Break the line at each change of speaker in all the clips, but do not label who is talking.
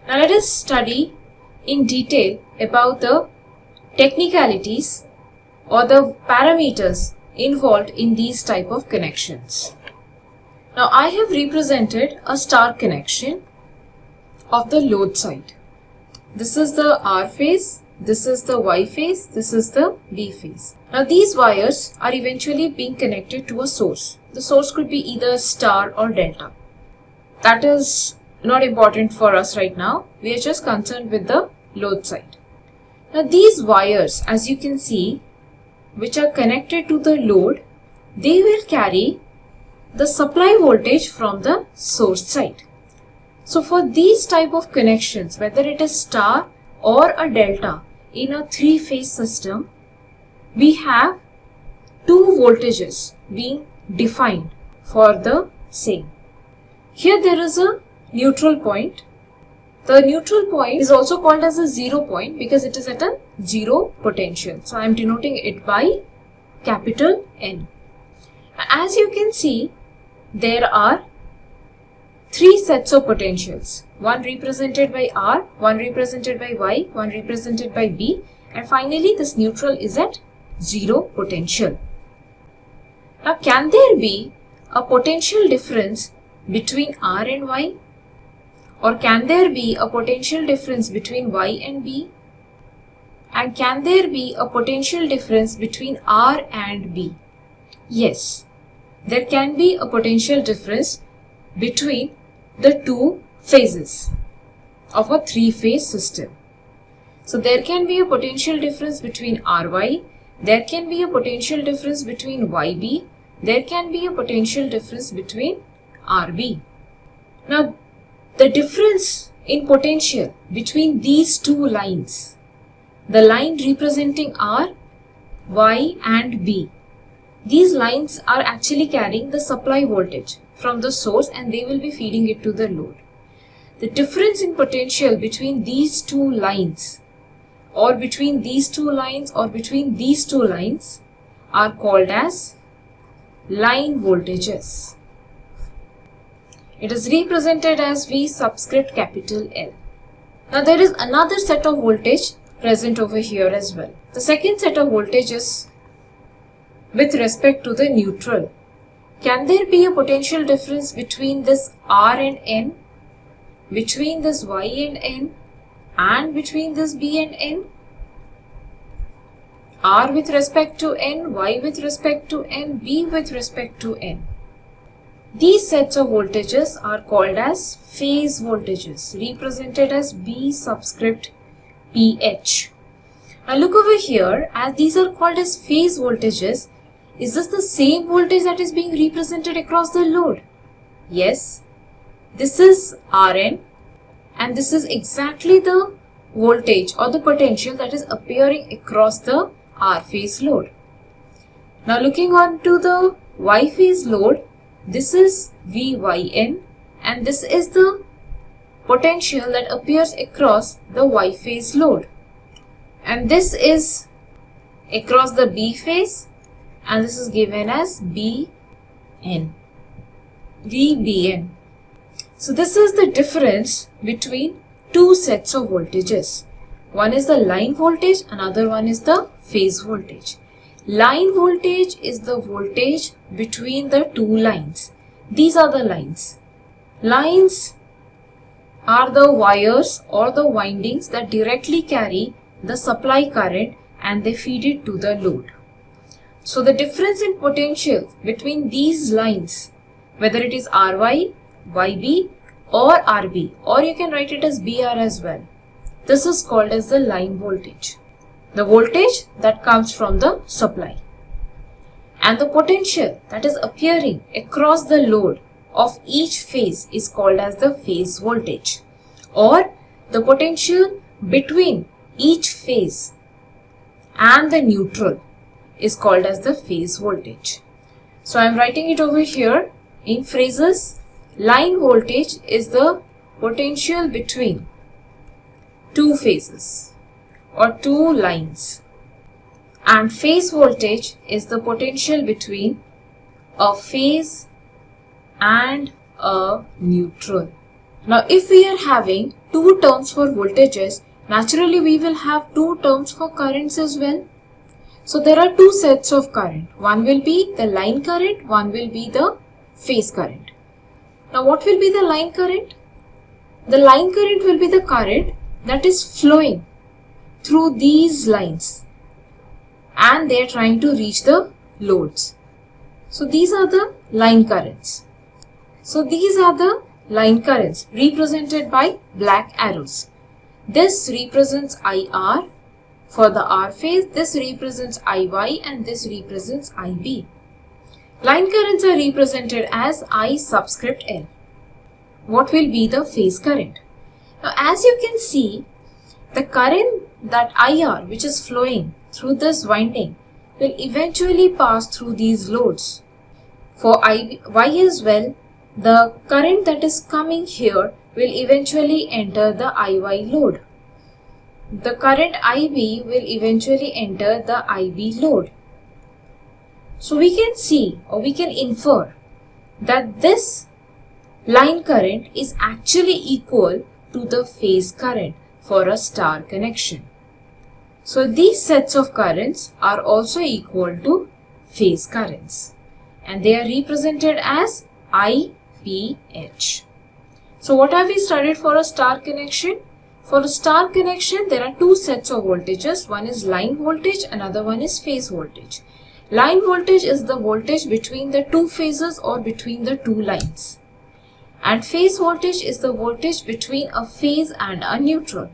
Now let us study in detail about the technicalities or the parameters involved in these type of connections. Now I have represented a star connection of the load side. This is the R phase, this is the Y phase, this is the B phase. Now these wires are eventually being connected to a source. The source could be either star or delta. That is not important for us right now. We are just concerned with the load side. Now these wires, as you can see, which are connected to the load, they will carry the supply voltage from the source side. So for these type of connections, whether it is star or a delta in a three-phase system, we have two voltages being defined for the same. Here there is a neutral point. The neutral point is also called as a 0 point because it is at a zero potential. So I am denoting it by capital N. As you can see, there are three sets of potentials. One represented by R, one represented by Y, one represented by B, and finally this neutral is at zero potential. Now can there be a potential difference between R and Y? Or can there be a potential difference between Y and B? And can there be a potential difference between R and B? Yes, there can be a potential difference between the two phases of a three-phase system. So there can be a potential difference between RY, there can be a potential difference between YB, there can be a potential difference between RB. Now the difference in potential between these two lines, the line representing R, Y and B, these lines are actually carrying the supply voltage from the source and they will be feeding it to the load. The difference in potential between these two lines or between these two lines or between these two lines are called as line voltages. It is represented as V subscript capital L. Now there is another set of voltage present over here as well. The second set of voltages with respect to the neutral. Can there be a potential difference between this R and N, between this Y and N, and between this B and N? R with respect to N, Y with respect to N, B with respect to N. These sets of voltages are called as phase voltages, represented as B subscript PH. Now look over here, as these are called as phase voltages, is this the same voltage that is being represented across the load? Yes, this is Rn and this is exactly the voltage or the potential that is appearing across the R phase load. Now looking on to the Y phase load, this is Vyn and this is the potential that appears across the Y phase load. And this is across the B phase and this is given as Bn, Vbn. So this is the difference between two sets of voltages. One is the line voltage, another one is the phase voltage. Line voltage is the voltage between the two lines. These are the lines. Lines are the wires or the windings that directly carry the supply current and they feed it to the load. So the difference in potential between these lines, whether it is RY, YB or RB, or you can write it as BR as well, this is called as the line voltage. The voltage that comes from the supply. And the potential that is appearing across the load of each phase is called as the phase voltage, or the potential between each phase and the neutral is called as the phase voltage. So I am writing it over here in phrases. Line voltage is the potential between two phases or two lines, and phase voltage is the potential between a phase and a neutral. Now if we are having two two terms for voltages, naturally we will have two terms for currents as well. So there are two sets of current. One will be the line current, one will be the phase current. Now what will be the line current? The line current will be the current that is flowing through these lines and they are trying to reach the loads. So these are the line currents. So these are the line currents represented by black arrows. This represents IR for the R phase, this represents IY and this represents IB. Line currents are represented as I subscript L. What will be the phase current? Now as you can see, the current that IR which is flowing through this winding will eventually pass through these loads. For IY as well, the current that is coming here will eventually enter the IY load. The current IB will eventually enter the IB load. So we can see or we can infer that this line current is actually equal to the phase current for a star connection. So these sets of currents are also equal to phase currents and they are represented as IPH. So what have we studied for a star connection? For a star connection, there are two sets of voltages. One is line voltage, another one is phase voltage. Line voltage is the voltage between the two phases or between the two lines. And phase voltage is the voltage between a phase and a neutral.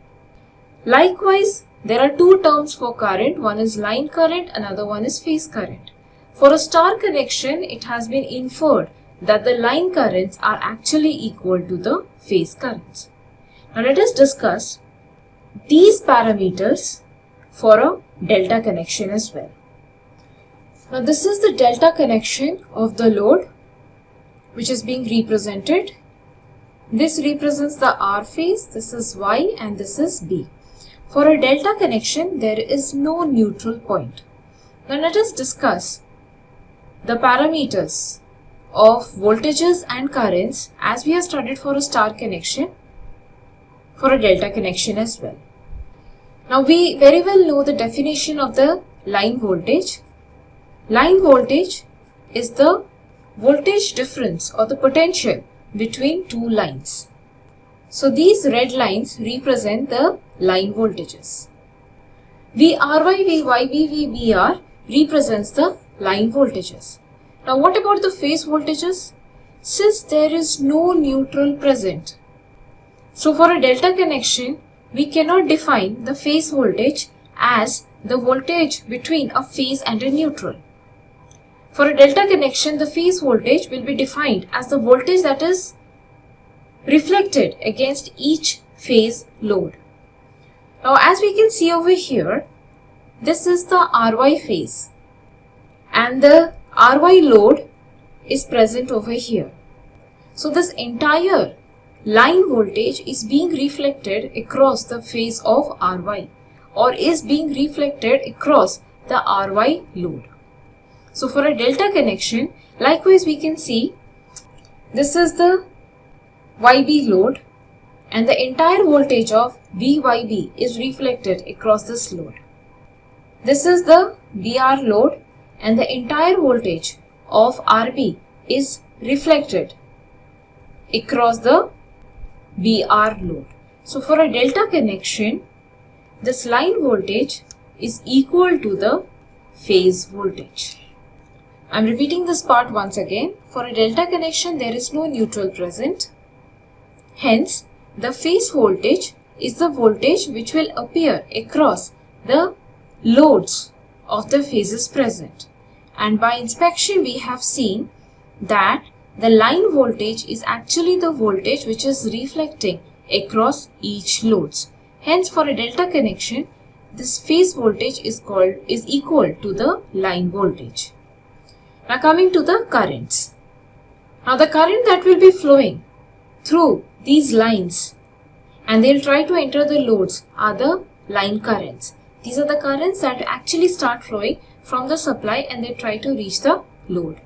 Likewise, there are two terms for current. One is line current, another one is phase current. For a star connection, it has been inferred that the line currents are actually equal to the phase currents. Now let us discuss these parameters for a delta connection as well. Now this is the delta connection of the load which is being represented. This represents the R phase, this is Y and this is B. For a delta connection, there is no neutral point. Now let us discuss the parameters of voltages and currents as we have studied for a star connection, for a delta connection as well. Now we very well know the definition of the line voltage. Line voltage is the voltage difference or the potential between two lines. So these red lines represent the line voltages. VRY, VYB, VBR represents the line voltages. Now what about the phase voltages? Since there is no neutral present, so for a delta connection, we cannot define the phase voltage as the voltage between a phase and a neutral. For a delta connection, the phase voltage will be defined as the voltage that is reflected against each phase load. Now as we can see over here, this is the RY phase and the RY load is present over here. So this entire line voltage is being reflected across the phase of RY or is being reflected across the RY load. So for a delta connection, likewise we can see this is the YB load and the entire voltage of VYB is reflected across this load. This is the BR load and the entire voltage of RB is reflected across the BR load. So for a delta connection, this line voltage is equal to the phase voltage. I am repeating this part once again. For a delta connection, there is no neutral present. Hence, the phase voltage is the voltage which will appear across the loads of the phases present. And by inspection, we have seen that the line voltage is actually the voltage which is reflecting across each loads. Hence, for a delta connection, this phase voltage is equal to the line voltage. Now coming to the currents. Now the current that will be flowing through these lines and they will try to enter the loads are the line currents. These are the currents that actually start flowing from the supply and they try to reach the load.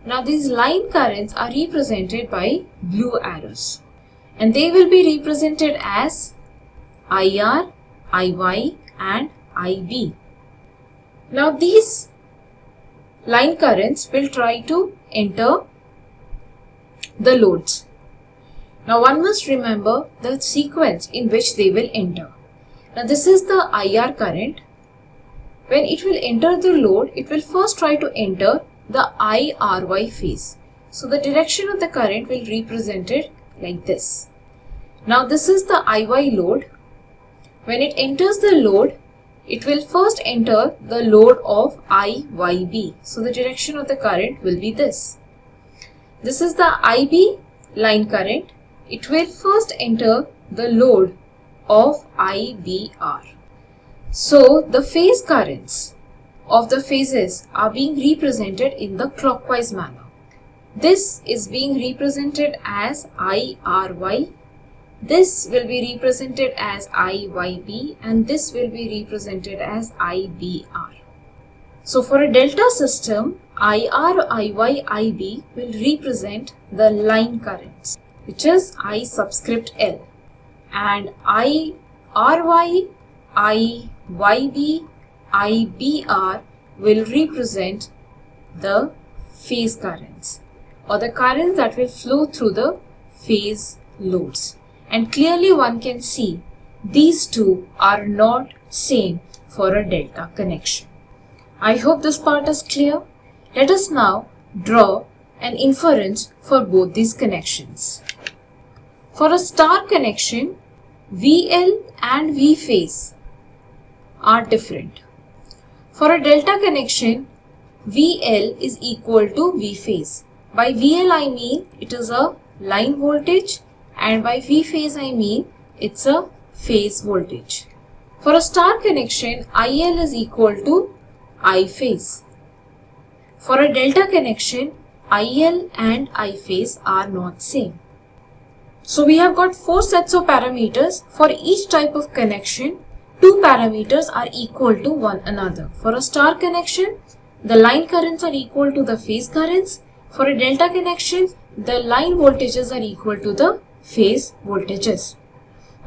Now these line currents are represented by blue arrows. and they will be represented as IR, IY and IB. Now these line currents will try to enter the loads. Now one must remember the sequence in which they will enter. Now this is the IR current. When it will enter the load, it will first try to enter the IRY phase. So the direction of the current will be represented like this. Now this is the IY load. When it enters the load, it will first enter the load of IYB. So the direction of the current will be this. This is the IB line current. It will first enter the load of IBR. So the phase currents of the phases are being represented in the clockwise manner. This is being represented as IRY. This will be represented as IYB and this will be represented as IBR. So for a delta system, IR, IY, IB will represent the line currents, which is I subscript L, and IRY, IYB, IBR will represent the phase currents or the currents that will flow through the phase loads. And clearly one can see these two are not same for a delta connection. I hope this part is clear. Let us now draw an inference for both these connections. For a star connection, VL and V phase are different. For a delta connection, VL is equal to V phase. By VL I mean it is a line voltage, and by V phase I mean it's a phase voltage. For a star connection, IL is equal to I phase. For a delta connection, IL and I phase are not same. So we have got 4 sets of parameters. For each type of connection, 2 parameters are equal to one another. For a star connection, the line currents are equal to the phase currents. For a delta connection, the line voltages are equal to the phase voltages.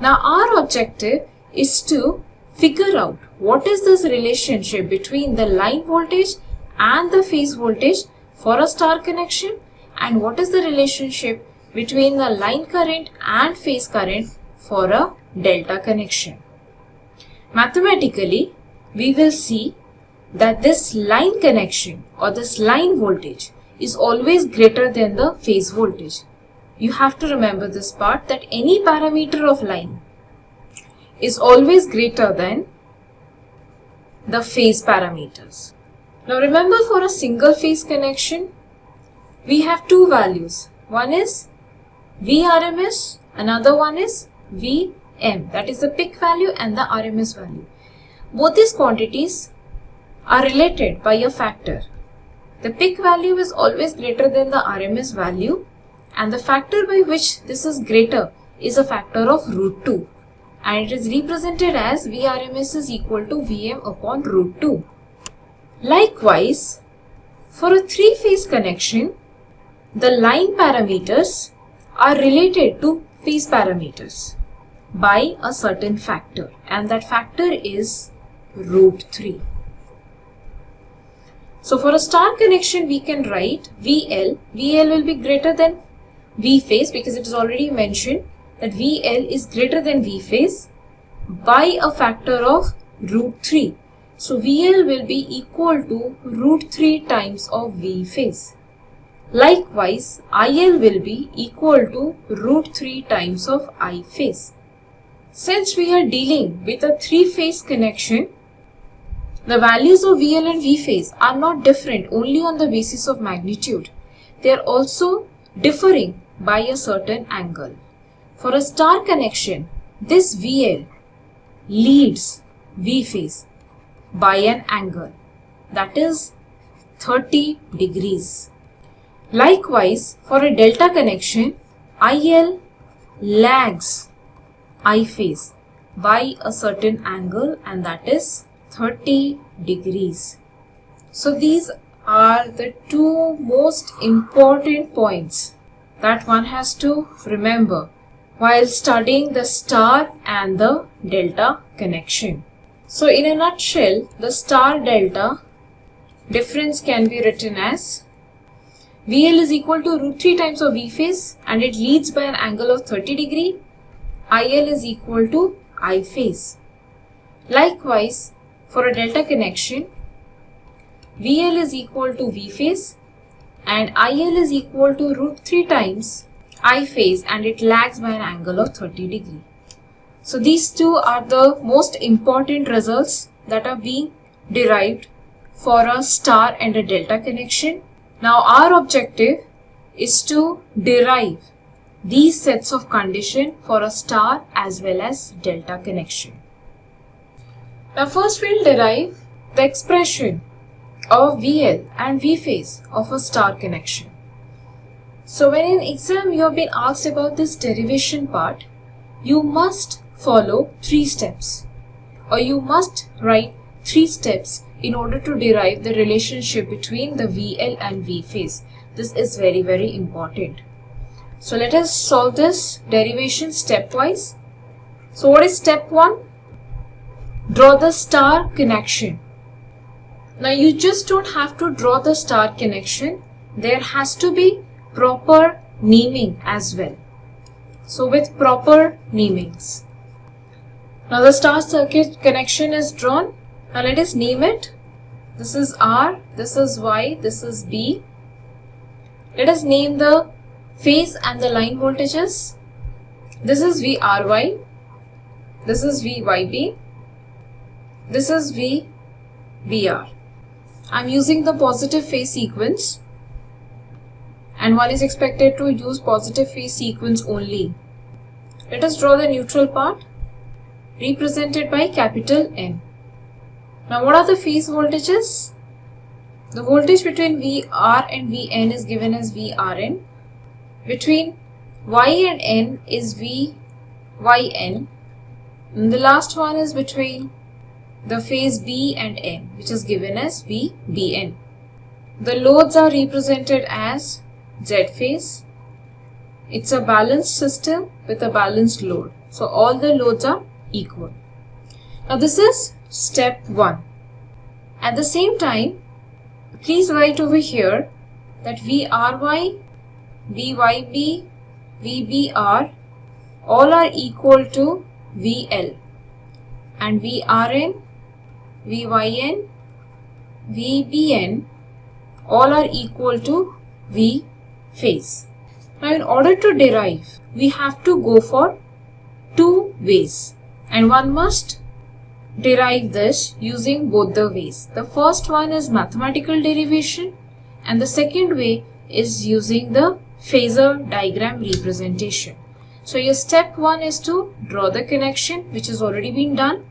Now our objective is to figure out what is this relationship between the line voltage and the phase voltage for a star connection, and what is the relationship between the line current and phase current for a delta connection. Mathematically, we will see that this line connection or this line voltage is always greater than the phase voltage. You have to remember this part, that any parameter of line is always greater than the phase parameters. Now remember, for a single phase connection, we have 2 values. One is VRMS, another one is VM, that is the peak value and the RMS value. Both these quantities are related by a factor. The peak value is always greater than the RMS value, and the factor by which this is greater is a factor of √2, and it is represented as VRMS is equal to VM upon √2. Likewise, for a 3-phase connection, the line parameters are related to phase parameters by a certain factor, and that factor is √3. So for a star connection, we can write VL will be greater than V phase, because it is already mentioned that VL is greater than V phase by a factor of √3. So VL will be equal to √3 times of V phase. Likewise, IL will be equal to √3 times of I phase. Since we are dealing with a 3-phase connection, the values of VL and V phase are not different only on the basis of magnitude. They are also differing by a certain angle. For a star connection, this VL leads V phase by an angle, that is 30 degrees. Likewise, for a delta connection, IL lags I phase by a certain angle, and that is 30 degrees. So these are the 2 most important points that one has to remember while studying the star and the delta connection. So in a nutshell, the star delta difference can be written as VL is equal to root 3 times of V phase and it leads by an angle of 30 degree. IL is equal to I phase. Likewise, for a delta connection, VL is equal to V phase and IL is equal to root 3 times I phase and it lags by an angle of 30 degree. So these two are the most important results that are being derived for a star and a delta connection. Now our objective is to derive these sets of condition for a star as well as delta connection. Now first we'll derive the expression of VL and V phase of a star connection. So when in exam you have been asked about this derivation part, you must follow 3 steps or you must write 3 steps in order to derive the relationship between the VL and V phase. This is very important. So let us solve this derivation stepwise. So what is step 1? Draw the star connection. Now you just don't have to draw the star connection. There has to be proper naming as well. So with proper namings. Now the star circuit connection is drawn. Now let us name it. This is R, this is Y, this is B. Let us name the phase and the line voltages. This is VRY, this is VYB, this is VBR. I am using the positive phase sequence and one is expected to use positive phase sequence only. Let us draw the neutral part represented by capital N. Now what are the phase voltages? The voltage between VR and Vn is given as Vrn. Between Y and N is Vyn. And the last one is between the phase B and N, which is given as Vbn. The loads are represented as Z phase. It's a balanced system with a balanced load. So all the loads are equal. Now this is step 1. At the same time, please write over here that VRY, VYB, VBR all are equal to VL and VRN, VYN, VBN all are equal to V phase. Now in order to derive, we have to go for 2 ways and one must derive this using both the ways. The first one is mathematical derivation and the second way is using the phasor diagram representation. So your step 1 is to draw the connection, which has already been done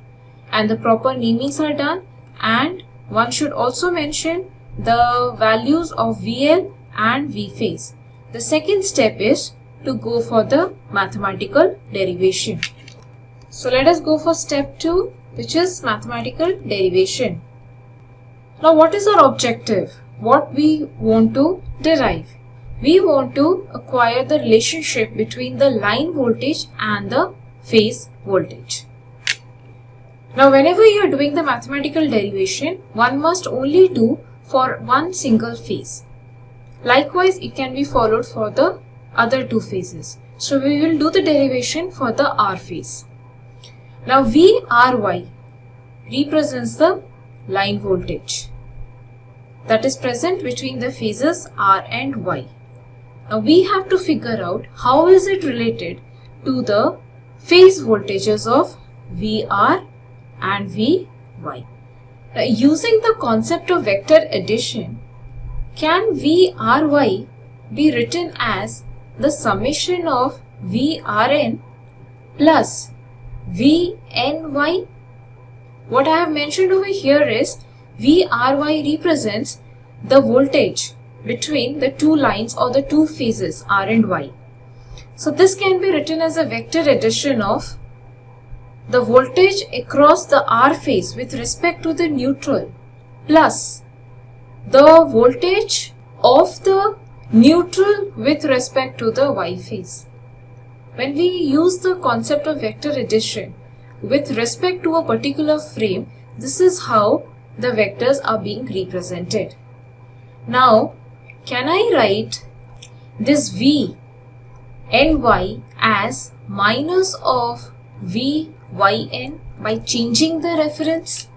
and the proper namings are done, and one should also mention the values of VL and V phase. The second step is to go for the mathematical derivation. So let us go for step 2, which is mathematical derivation. Now what is our objective? What we want to derive? We want to acquire the relationship between the line voltage and the phase voltage. Now whenever you are doing the mathematical derivation, one must only do for one single phase. Likewise, it can be followed for the other 2 phases. So we will do the derivation for the R phase. Now VRY represents the line voltage that is present between the phases R and Y. Now we have to figure out how is it related to the phase voltages of VR and Vy. Now using the concept of vector addition, can VRY be written as the summation of VRN plus VNY? What I have mentioned over here is VRY represents the voltage between the 2 lines or the 2 phases R and Y. So this can be written as a vector addition of the voltage across the R phase with respect to the neutral plus the voltage of the neutral with respect to the Y phase. when we use the concept of vector addition with respect to a particular frame, this is how the vectors are being represented. Now, can I write this v ny as minus of v yn by changing the reference?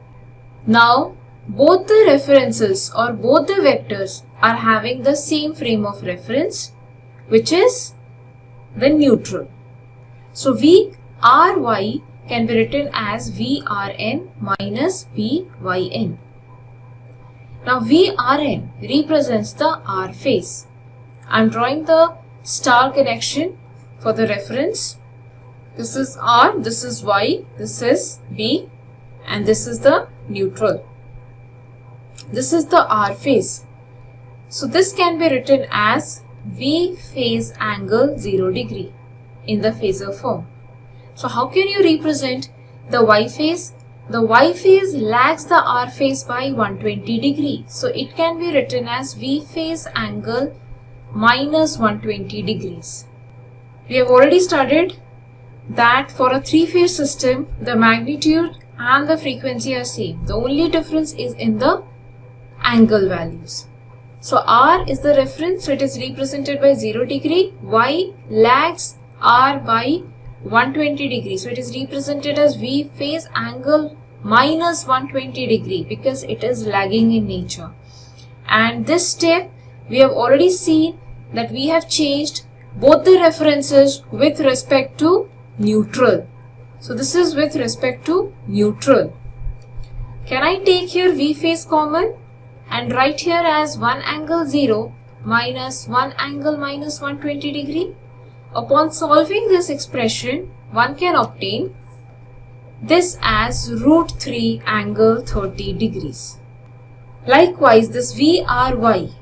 Now, both the references or both the vectors are having the same frame of reference, which is the neutral. So, vry can be written as vrn minus vyn. Now, vrn represents the r phase. I am drawing the star connection for the reference. This is r, this is y, this is v, and this is the neutral. This is the r phase. So this can be written as v phase angle 0 degree in the phasor form. So how can you represent the y phase? The y phase lags the r phase by 120 degree. So it can be written as v phase angle minus 120 degrees. We have already studied that for a three-phase system, the magnitude and the frequency are same. The only difference is in the angle values. So r is the reference, so it is represented by 0 degree. Y lags r by 120 degree, so it is represented as v phase angle minus 120 degree because it is lagging in nature. And this step we have already seen that we have changed both the references with respect to neutral. So this is with respect to neutral. Can I take here v phase common and write here as 1 angle 0 minus 1 angle minus 120 degree? Upon solving this expression, one can obtain this as root 3 angle 30 degrees. Likewise, this VRY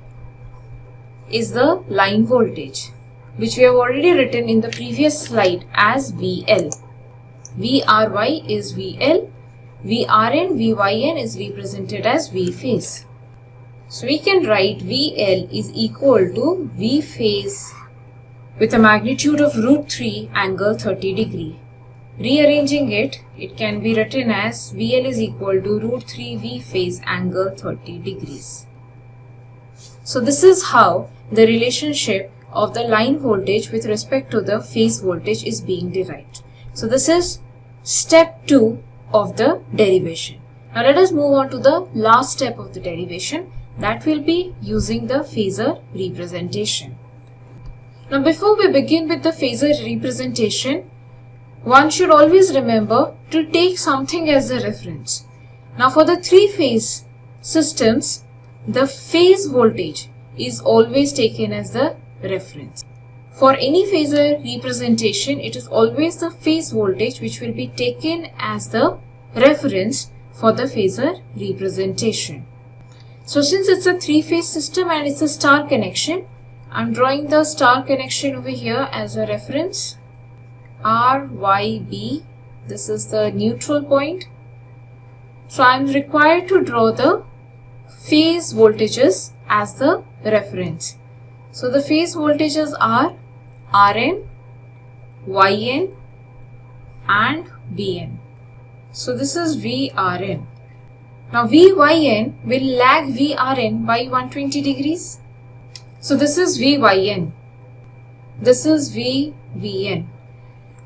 is the line voltage, which we have already written in the previous slide as VL. VRY is VL, VRN, VYN is represented as V phase. So we can write VL is equal to V phase with a magnitude of root 3 angle 30 degree. Rearranging it, it can be written as VL is equal to root 3 V phase angle 30 degrees. So this is how the relationship of the line voltage with respect to the phase voltage is being derived. So this is step 2 of the derivation. Now let us move on to the last step of the derivation, that will be using the phasor representation. Now before we begin with the phasor representation, one should always remember to take something as a reference. Now for the three-phase systems, the phase voltage is always taken as the reference. For any phasor representation, it is always the phase voltage which will be taken as the reference for the phasor representation. So since it's a three-phase system and it's a star connection, I'm drawing the star connection over here as a reference. RYB, this is the neutral point. So I am required to draw the phase voltages as the reference. So the phase voltages are RN, YN and VN. So this is VRN. Now VYN will lag VRN by 120 degrees. So this is VYN. This is VVN.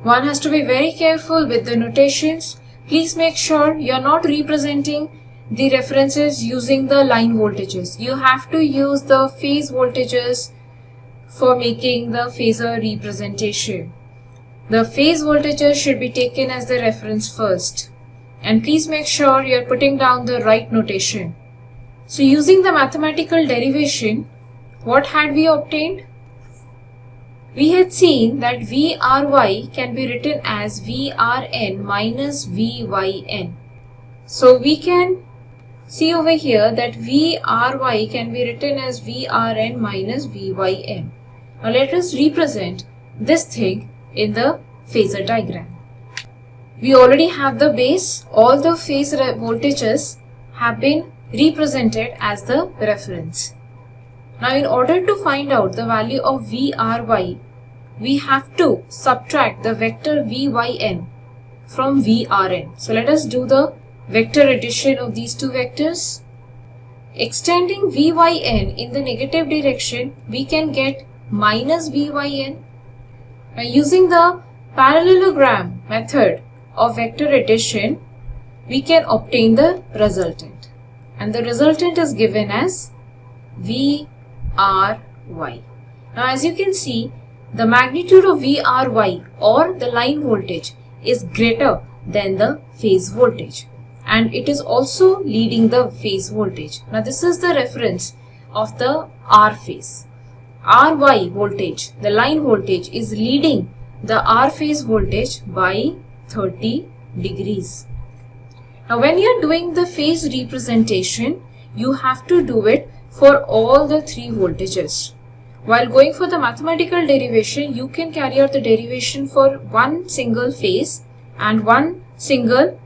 One has to be very careful with the notations. Please make sure you are not representing the references using the line voltages. You have to use the phase voltages for making the phasor representation. The phase voltages should be taken as the reference first. And please make sure you are putting down the right notation. So using the mathematical derivation, what had we obtained? We had seen that VRY can be written as VRN minus VYN. So we can see over here that VRY can be written as VRN minus VYN. Now let us represent this thing in the phasor diagram. We already have the base. All the phase voltages have been represented as the reference. Now in order to find out the value of VRY, we have to subtract the vector Vyn from Vrn. So let us do the vector addition of these two vectors. Extending Vyn in the negative direction, we can get minus Vyn. By using the parallelogram method of vector addition, we can obtain the resultant. And the resultant is given as Vry. Now as you can see, the magnitude of Vry or the line voltage is greater than the phase voltage, and it is also leading the phase voltage. Now this is the reference of the R phase. Ry voltage, the line voltage, is leading the R phase voltage by 30 degrees. Now when you are doing the phase representation, you have to do it for all the three voltages. While going for the mathematical derivation, you can carry out the derivation for one single phase and one single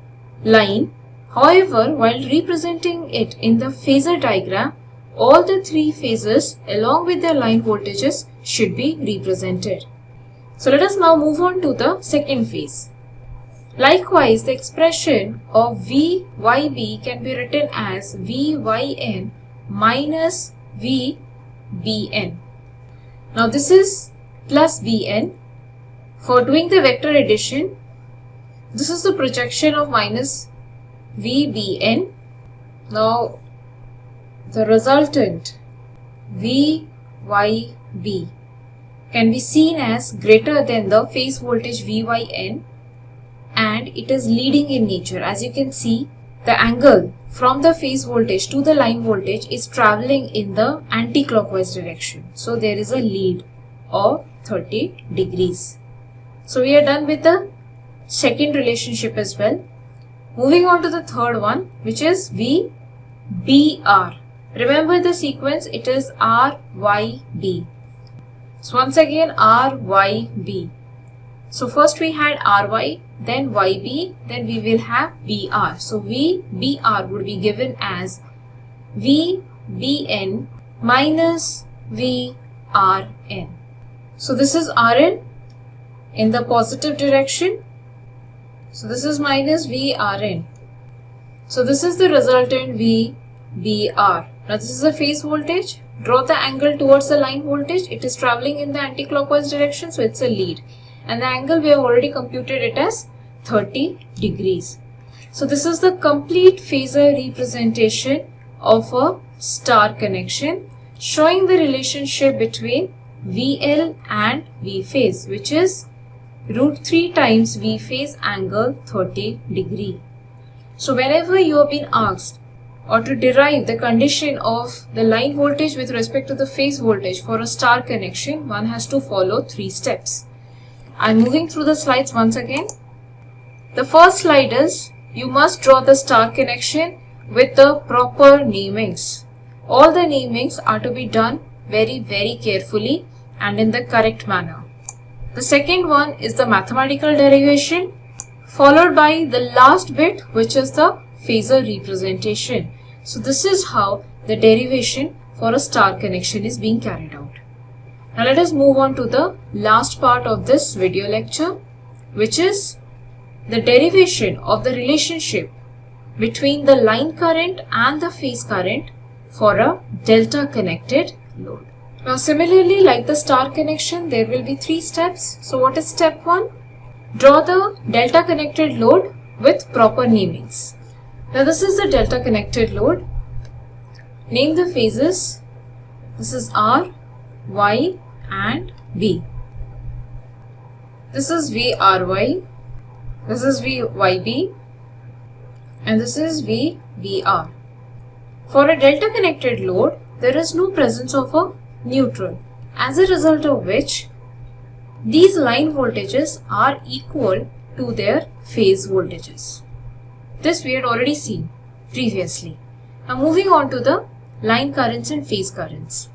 line. However, while representing it in the phasor diagram, all the three phases along with their line voltages should be represented. So let us now move on to the second phase. Likewise, the expression of Vyb can be written as Vyn minus Vbn. Now this is plus Bn. For doing the vector addition, this is the projection of minus Vbn. Now the resultant Vyb can be seen as greater than the phase voltage Vyn, and it is leading in nature. As you can see, the angle from the phase voltage to the line voltage is traveling in the anti-clockwise direction. So there is a lead of 30 degrees. So we are done with the second relationship as well. Moving on to the third one, which is VBR. Remember the sequence, it is RYB. So once again RYB. So first we had RY, then YB, then we will have BR. So VBR would be given as VBN minus VRN. So this is RN in the positive direction. So this is minus VRN. So this is the resultant VBR. Now this is the phase voltage. Draw the angle towards the line voltage. It is traveling in the anti-clockwise direction, so it's a lead. And the angle we have already computed it as 30 degrees. So this is the complete phasor representation of a star connection, showing the relationship between VL and V phase, which is root 3 times V phase angle 30 degree. So whenever you have been asked or to derive the condition of the line voltage with respect to the phase voltage for a star connection, one has to follow 3 steps. I'm moving through the slides once again. The first slide is, you must draw the star connection with the proper namings. All the namings are to be done very carefully and in the correct manner. The second one is the mathematical derivation, followed by the last bit, which is the phasor representation. So this is how the derivation for a star connection is being carried out. Now let us move on to the last part of this video lecture, which is the derivation of the relationship between the line current and the phase current for a delta connected load. Now similarly, like the star connection, there will be 3 steps. So what is step 1? Draw the delta connected load with proper namings. Now this is the delta connected load. Name the phases. This is R, Y and B. This is VRY, this is VYB, and this is VBR. For a delta connected load, there is no presence of a neutral, as a result of which these line voltages are equal to their phase voltages. This we had already seen previously. Now moving on to the line currents and phase currents.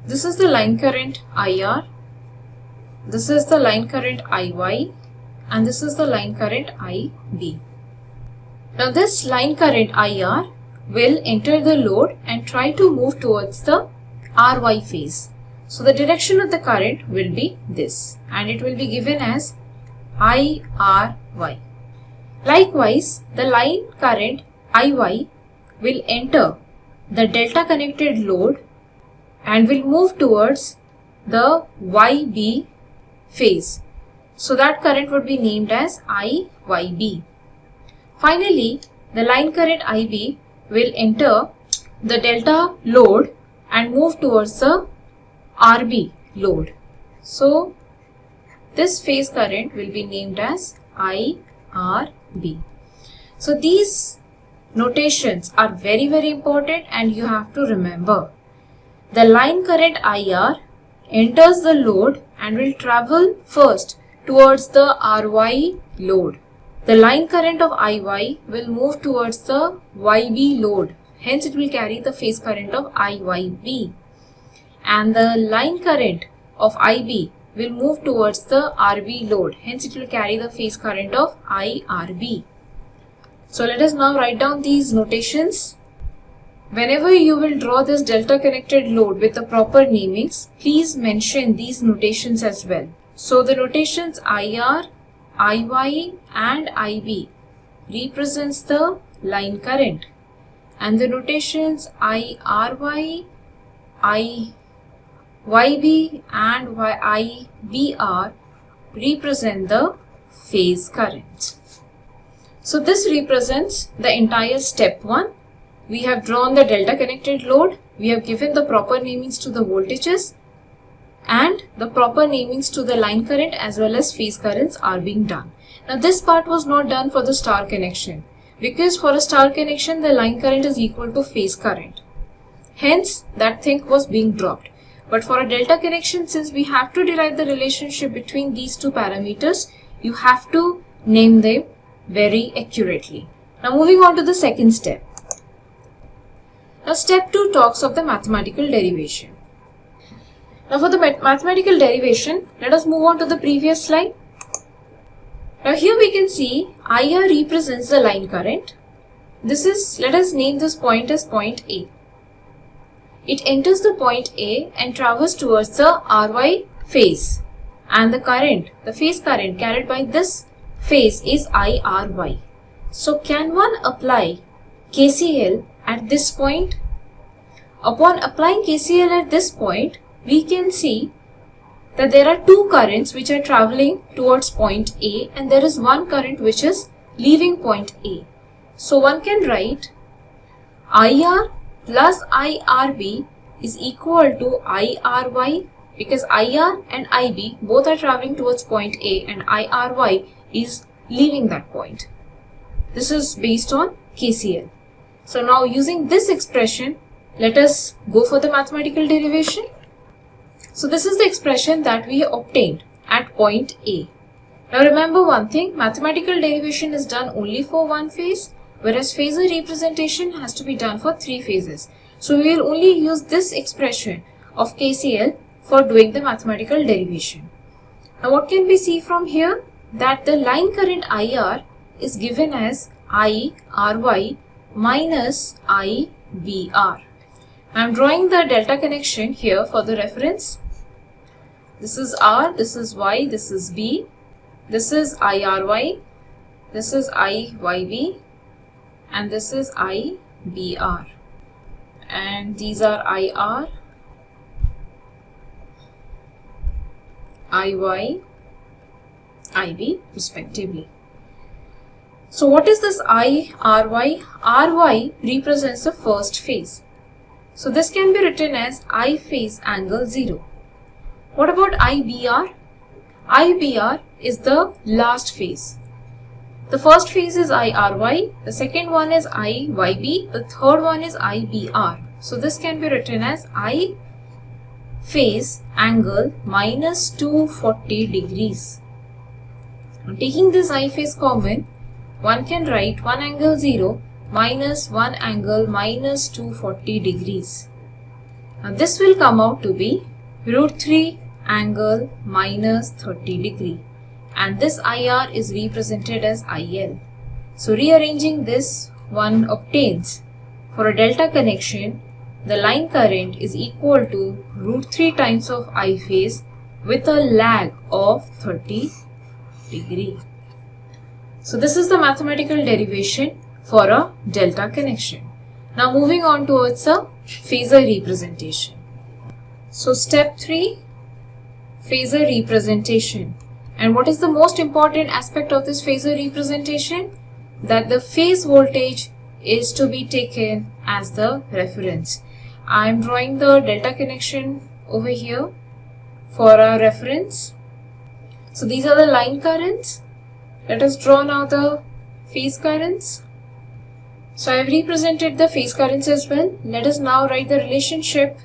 This is the line current IR, this is the line current IY, and this is the line current IB. Now this line current IR will enter the load and try to move towards the RY phase. So the direction of the current will be this, and it will be given as IRY. Likewise, the line current IY will enter the delta connected load and will move towards the YB phase. So that current would be named as IYB. Finally, the line current IB will enter the delta load and move towards the RB load. So this phase current will be named as IRB. So these notations are very important and you have to remember. The line current IR enters the load and will travel first towards the RY load. The line current of IY will move towards the YB load. Hence it will carry the phase current of IYB. And the line current of IB will move towards the RB load. Hence it will carry the phase current of IRB. So let us now write down these notations. Whenever you will draw this delta connected load with the proper namings, please mention these notations as well. So the notations IR, IY and IB represents the line current, and the notations IRY, YB and IBR represent the phase current. So this represents the entire step 1. We have drawn the delta connected load, we have given the proper namings to the voltages, and the proper namings to the line current as well as phase currents are being done. Now this part was not done for the star connection, because for a star connection the line current is equal to phase current. Hence that thing was being dropped. But for a delta connection, since we have to derive the relationship between these two parameters, you have to name them very accurately. Now moving on to the second step. Now step 2 talks of the mathematical derivation. Now for the mathematical derivation, let us move on to the previous slide. Now here we can see IR represents the line current. Let us name this point as point A. It enters the point A and travels towards the RY phase, and the phase current carried by this phase is IRY. So can one apply KCL at this point? Upon applying KCL at this point, we can see that there are two currents which are traveling towards point A, and there is one current which is leaving point A. So one can write IR plus IRB is equal to IRY, because IR and IB both are traveling towards point A and IRY is leaving that point. This is based on KCL. So now using this expression, let us go for the mathematical derivation. So this is the expression that we obtained at point A. Now remember one thing, mathematical derivation is done only for one phase, whereas phasor representation has to be done for 3 phases. So we will only use this expression of KCL for doing the mathematical derivation. Now what can we see from here? That the line current IR is given as IRY minus IBR. I am drawing the delta connection here for the reference. This is R, this is Y, this is B, this is IRY, this is IYB, and this is IBR. And these are IR, IY, IB respectively. So what is this IRY? RY represents the first phase. So this can be written as I phase angle 0. What about IBR? IBR is the last phase. The first phase is IRY, the second one is IYB, the third one is IBR. So this can be written as I phase angle minus 240 degrees. Now taking this I phase common, one can write 1 angle 0 minus 1 angle minus 240 degrees. Now this will come out to be root 3 angle minus 30 degree, and this IR is represented as IL. So rearranging this, one obtains for a delta connection the line current is equal to root 3 times of I phase with a lag of 30 degree. So this is the mathematical derivation for a delta connection. Now moving on towards a phasor representation. So step 3, phasor representation. And what is the most important aspect of this phasor representation? That the phase voltage is to be taken as the reference. I am drawing the delta connection over here for our reference. So these are the line currents. Let us draw now the phase currents. So I have represented the phase currents as well. Let us now write the relationship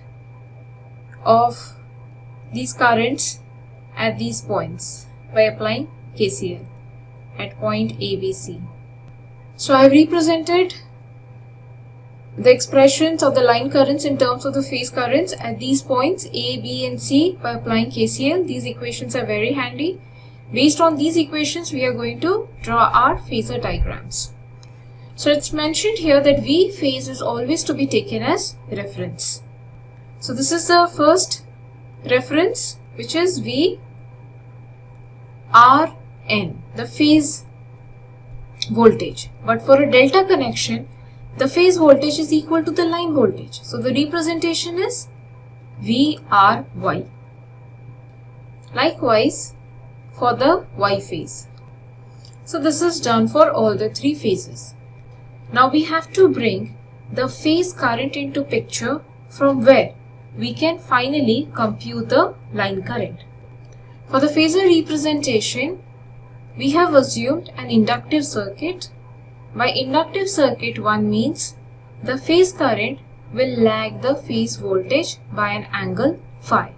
of these currents at these points by applying KCL at point ABC. So I have represented the expressions of the line currents in terms of the phase currents at these points A, B and C by applying KCL. These equations are very handy. Based on these equations, we are going to draw our phasor diagrams. So it's mentioned here that V phase is always to be taken as reference. So this is the first reference, which is V RN, the phase voltage. But for a delta connection, the phase voltage is equal to the line voltage. So the representation is VRY. Likewise for the Y phase. So this is done for all the three phases. Now we have to bring the phase current into picture, from where we can finally compute the line current. For the phasor representation, we have assumed an inductive circuit. By inductive circuit, one means the phase current will lag the phase voltage by an angle phi.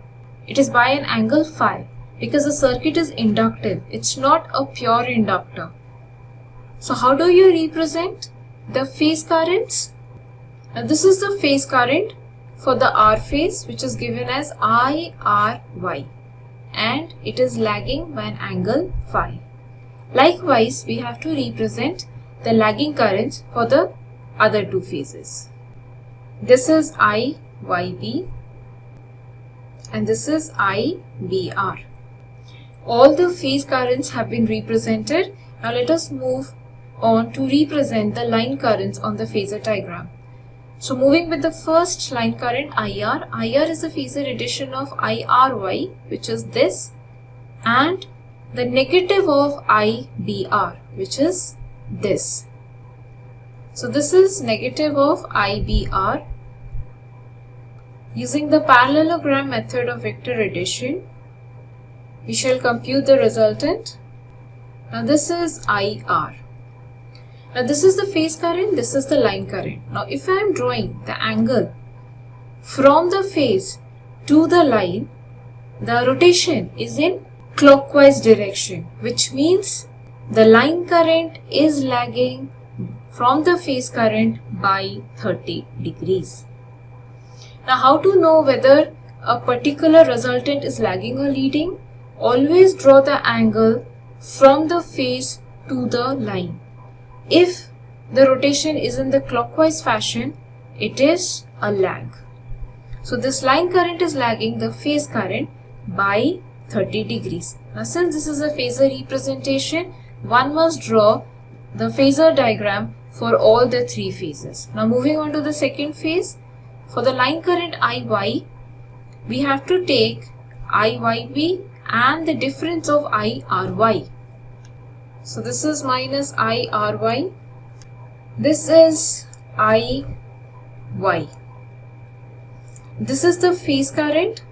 It is by an angle phi because the circuit is inductive. It's not a pure inductor. So how do you represent the phase currents? Now this is the phase current for the R phase, which is given as IRY, and it is lagging by an angle phi. Likewise, we have to represent the lagging currents for the other two phases. This is IYB and this is IBR. All the phase currents have been represented. Now let us move on to represent the line currents on the phasor diagram. So moving with the first line current IR. IR is a phasor addition of IRY, which is this, and the negative of IBR, which is this. So this is negative of IBR. Using the parallelogram method of vector addition, we shall compute the resultant. Now this is IR. Now this is the phase current, this is the line current. Now if I am drawing the angle from the phase to the line, the rotation is in clockwise direction, which means the line current is lagging from the phase current by 30 degrees. Now how to know whether a particular resultant is lagging or leading? Always draw the angle from the phase to the line. If the rotation is in the clockwise fashion, it is a lag. So this line current is lagging the phase current by 30 degrees. Now since this is a phasor representation, one must draw the phasor diagram for all the three phases. Now moving on to the second phase, for the line current IY, we have to take IYB and the difference of IRY. So this is minus IRY, this is IY. This is the phase current.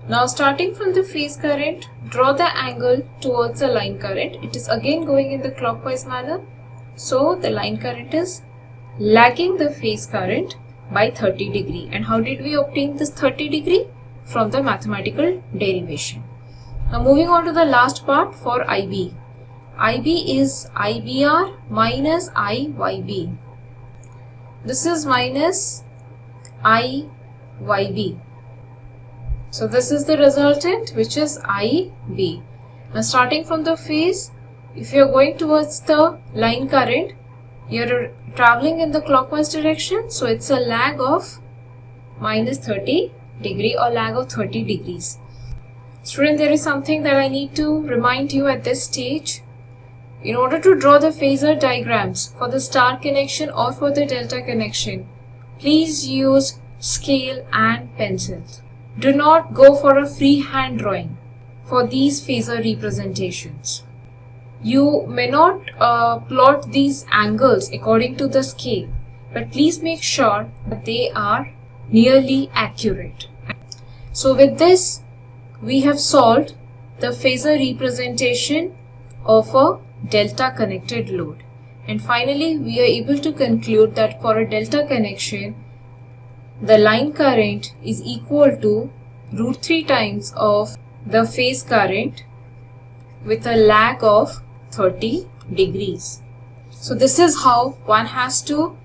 Now starting from the phase current, draw the angle towards the line current. It is again going in the clockwise manner. So the line current is lagging the phase current by 30 degree. And how did we obtain this 30 degree? From the mathematical derivation. Now moving on to the last part for IB. IB is IBR minus IYB. This is minus IYB. So this is the resultant, which is IB. Now starting from the phase, if you are going towards the line current, you are traveling in the clockwise direction, so it's a lag of minus 30 degree or lag of 30 degrees. Student, there is something that I need to remind you at this stage. In order to draw the phasor diagrams for the star connection or for the delta connection, please use scale and pencil. Do not go for a freehand drawing for these phasor representations. You may not plot these angles according to the scale, but please make sure that they are nearly accurate. So with this, we have solved the phasor representation of a delta connected load. And finally, we are able to conclude that for a delta connection, the line current is equal to root 3 times of the phase current with a lag of 30 degrees. So this is how one has to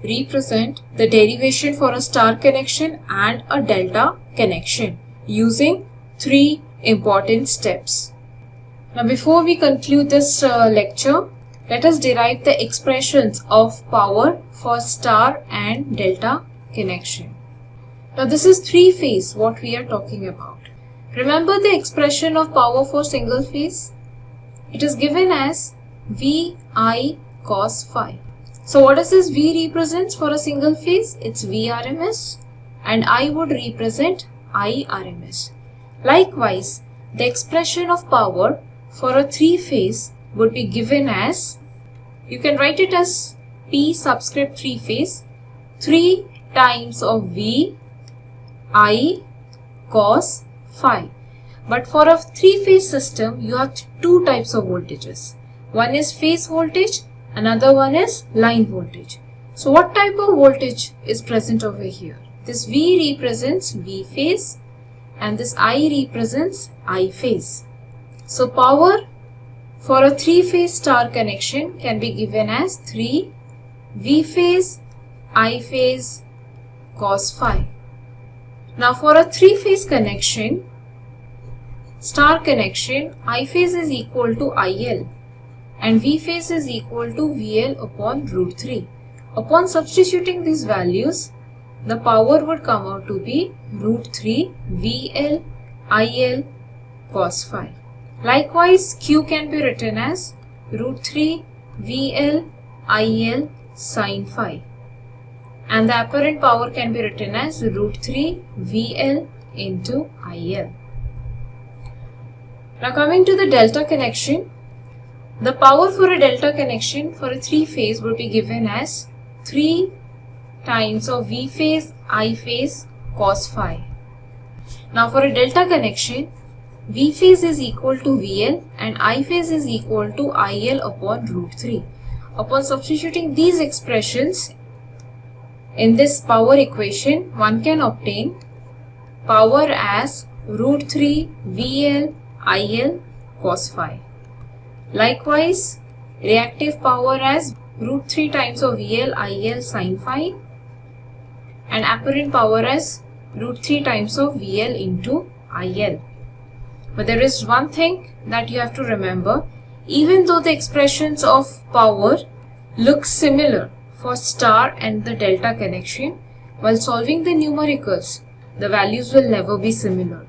represent the derivation for a star connection and a delta connection using 3 important steps. Now before we conclude this lecture, let us derive the expressions of power for star and delta connection. Now this is 3-phase what we are talking about. Remember the expression of power for single phase? It is given as VI cos phi. So what does this V represents for a single phase? It's Vrms, and I would represent Irms. Likewise, the expression of power for a 3-phase would be given as, you can write it as P subscript 3-phase, 3 times of V I cos phi. But for a 3-phase system, you have 2 types of voltages. One is phase voltage, another one is line voltage. So what type of voltage is present over here? This V represents V phase and this I represents I phase. So power for a 3-phase star connection can be given as 3 V phase I phase cos phi. Now for a 3-phase connection, star connection, I phase is equal to IL and V phase is equal to VL upon root 3. Upon substituting these values, the power would come out to be root 3 VL IL cos phi. Likewise, Q can be written as root 3 VL IL sin phi. And the apparent power can be written as root 3 VL into IL. Now coming to the delta connection, the power for a delta connection for a 3-phase would be given as 3 times of V phase I phase cos phi. Now for a delta connection, V phase is equal to VL and I phase is equal to IL upon root 3. Upon substituting these expressions in this power equation, one can obtain power as root 3 VL IL cos phi. Likewise, reactive power as root 3 times of VL IL sin phi and apparent power as root 3 times of VL into IL. But there is one thing that you have to remember. Even though the expressions of power look similar for star and the delta connection, while solving the numericals, the values will never be similar.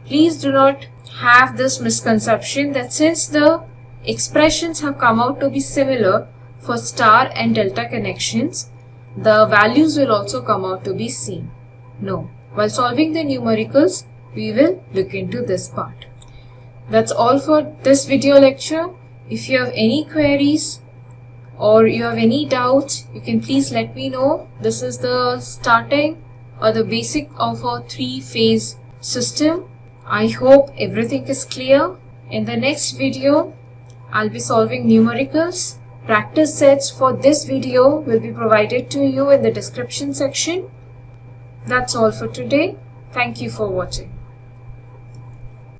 Please do not have this misconception that since the expressions have come out to be similar for star and delta connections, the values will also come out to be same. No. While solving the numericals, we will look into this part. That's all for this video lecture. If you have any queries or you have any doubts, you can please let me know. This is the starting or the basic of a 3-phase system. I hope everything is clear. In the next video, I'll be solving numericals. Practice sets for this video will be provided to you in the description section. That's all for today. Thank you for watching.